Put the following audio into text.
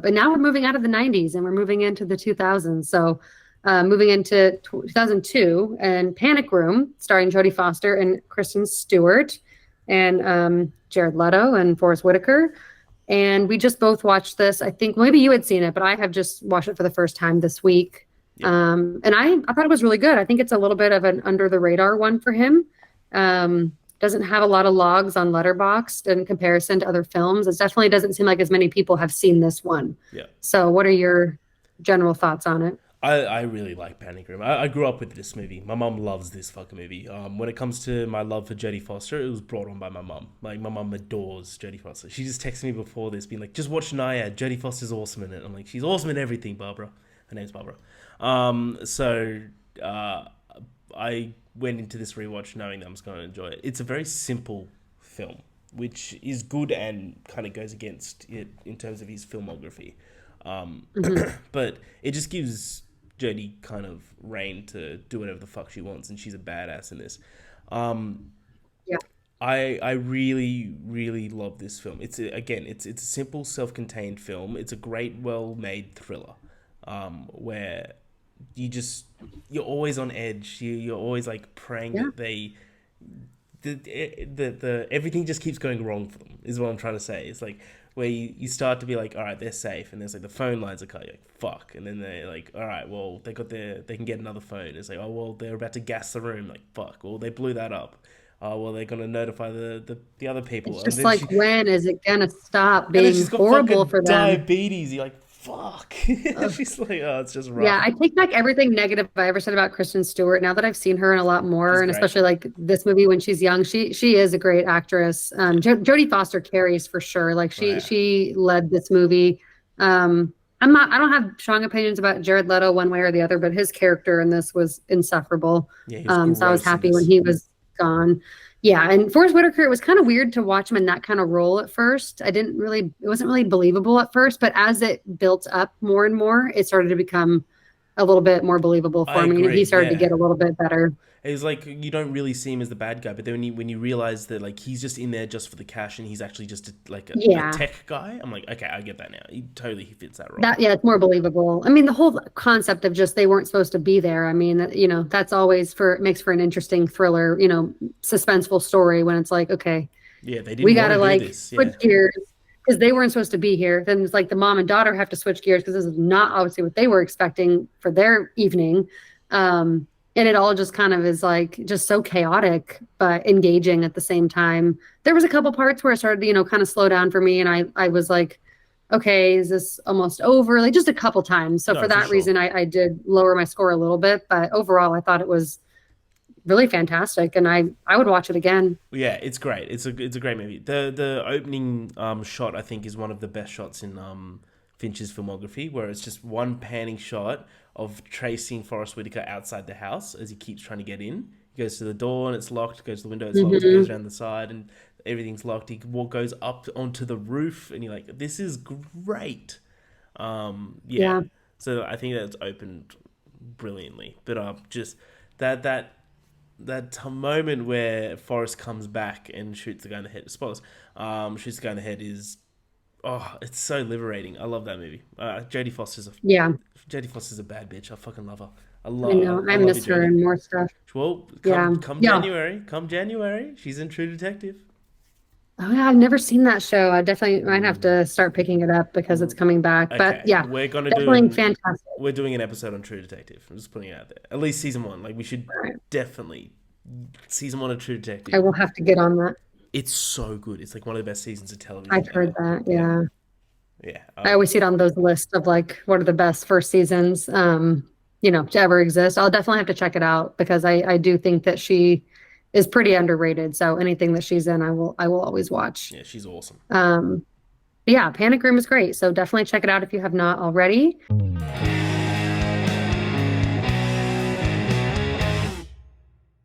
but now we're moving out of the 90s and we're moving into the 2000s. So moving into 2002 and Panic Room, starring Jodie Foster and Kristen Stewart and Jared Leto and Forest Whitaker. And we just both watched this. I think maybe you had seen it, but I have just watched it for the first time this week. Yeah. And I thought it was really good. I think it's a little bit of an under the radar one for him. Doesn't have a lot of logs on Letterboxd in comparison to other films. It definitely doesn't seem like as many people have seen this one. Yeah. So what are your general thoughts on it? I really like Panic Room. I grew up with this movie. My mum loves this fucking movie. When it comes to my love for Jodie Foster, it was brought on by my mum. Like, my mum adores Jodie Foster. She just texted me before this, being like, just watch Nyad. Jodie Foster's awesome in it. I'm like, she's awesome in everything, Barbara. Her name's Barbara. I went into this rewatch knowing that I was going to enjoy it. It's a very simple film, which is good and kind of goes against it in terms of his filmography. But it just gives Jodie kind of reign to do whatever the fuck she wants, and she's a badass in this. Yeah. I really, really love this film. It's a simple, self-contained film. It's a great, well-made thriller, where you're always on edge. You're always like praying that the everything just keeps going wrong for them. Is what I'm trying to say. It's like where you start to be like, all right, they're safe, and there's like the phone lines are cut. You're like, fuck, and then they're like, all right, well, they can get another phone. It's like, oh well, they're about to gas the room. Like, fuck, well, they blew that up. Oh well, they're gonna notify the other people. It's just like, when is it gonna stop and then being she's got horrible fucking for them? diabetes. You're like, fuck. She's like, oh, it's just rough. Yeah, I take back everything negative I ever said about Kristen Stewart. Now that I've seen her in a lot more, She's and great. especially like this movie when she's young, she is a great actress. Jodie Foster carries for sure. Like Oh, yeah. she led this movie. I don't have strong opinions about Jared Leto one way or the other, but his character in this was insufferable. Yeah, he was So I was gross in happy when this. he was gone. Yeah, and Forest Whitaker, it was kind of weird to watch him in that kind of role at first. It wasn't really believable at first, but as it built up more and more, it started to become a little bit more believable I for me. agree. He started to Yeah. get a little bit better. It's like you don't really see him as the bad guy, but then when you realize that like he's just in there just for the cash and he's actually just a Yeah, tech guy, I'm like, okay, I get that now. He fits that role. yeah, it's more believable. I mean, the whole concept of just they weren't supposed to be there. I mean, that's always makes for an interesting thriller, suspenseful story when it's like, okay, Yeah, they we didn't got want to to do like this. switch Yeah, gears because they weren't supposed to be here. Then it's like the mom and daughter have to switch gears because this is not obviously what they were expecting for their evening. And it all just kind of is like just so chaotic, but engaging at the same time. There was a couple parts where it started to, kind of slow down for me. And I was like, okay, is this almost over? Like just a couple times. So no, for for that sure. reason, I did lower my score a little bit. But overall, I thought it was really fantastic. And I would watch it again. Yeah, it's great. It's a great movie. The opening shot I think is one of the best shots in Finch's filmography, where it's just one panning shot of tracing Forrest Whitaker outside the house as he keeps trying to get in. He goes to the door and it's locked. Goes to the window, it's locked. He Hmm. goes around the side and everything's locked. Goes up onto the roof and you're like, this is great. Yeah. Yeah. So I think that's opened brilliantly. But just that moment where Forrest comes back and shoots the guy in the head. Spoilers. Shoots the guy in the head is it's so liberating. I love that movie. Yeah. Jodie Foster's a bad bitch. I fucking love her. I know. I I love you, miss her Jodie. and more stuff. Well, Yeah. come Yeah. January, she's in True Detective. Oh yeah, I've never seen that show. I definitely might have to start picking it up because it's coming back. But Okay, yeah, definitely fantastic. we're doing an episode on True Detective. I'm just putting it out there. At least season one. Like we should All right. definitely season one of True I Detective. will have to get on that. It's so good. It's like one of the best seasons of I've television heard ever. that. Yeah, Yeah. yeah. I always see it on those lists of like what are the best first seasons to ever exist. I'll definitely have to check it out because I do think that she is pretty underrated. So anything that she's in, I will always watch. Yeah, she's awesome. But yeah, Panic Room is great. So definitely check it out if you have not already.